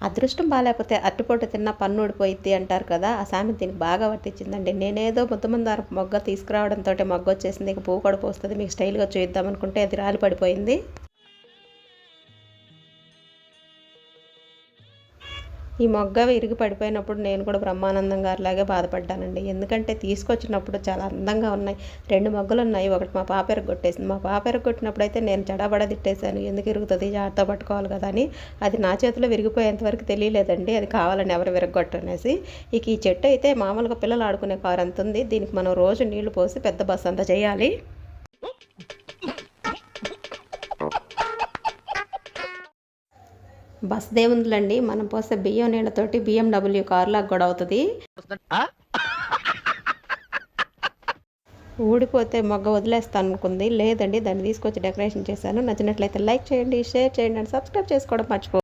అదృష్టం బాగాలేకపోతే అరటిపండు తిన్న పన్ను ఊడిపోయిద్ది అంటారు కదా, ఆ సామెత దీనికి బాగా వర్తించిందండి. నేనేదో ముద్దమందార మొగ్గ తీసుకురావడంతో మొగ్గ వచ్చేసింది, ఇక పువ్వు కూడా పూస్తుంది, మీకు స్టైల్గా చూద్దాం అనుకుంటే అది రాలి పడిపోయింది. ఈ మొగ్గ విరిగి పడిపోయినప్పుడు నేను కూడా బ్రహ్మానందం గారిలాగే బాధపడ్డానండి. ఎందుకంటే తీసుకొచ్చినప్పుడు చాలా అందంగా ఉన్నాయి. 2 మొగ్గలు ఉన్నాయి. ఒకటి మా పాప ఎరగొట్టేసింది. మా పాప ఎరగొట్టినప్పుడైతే నేను చెడబడ తిట్టేశాను. ఎందుకు ఇరుగుతుంది, జాగ్రత్త పట్టుకోవాలి కదా అని. అది నా చేతిలో విరిగిపోయేంత వరకు తెలియలేదండి, అది కావాలని ఎవరు విరగొట్టనేసి. ఇక ఈ చెట్టు అయితే మామూలుగా పిల్లలు ఆడుకునే కారు అంత ఉంది. దీనికి మనం రోజు నీళ్లు పోసి పెద్ద బస్ అంతా చేయాలి. బస్ దేవుందులండి, మనం పోసే బియ్యం నీళ్ళతోటి BMW కారులాగా కూడా అవుతుంది. ఊడిపోతే మొగ్గ వదిలేస్తాను అనుకుంది, లేదండి దాన్ని తీసుకొచ్చి డెకరేషన్ చేశాను. నచ్చినట్లయితే లైక్ చేయండి, షేర్ చేయండి అండ్ సబ్స్క్రైబ్ చేసుకోవడం మర్చిపో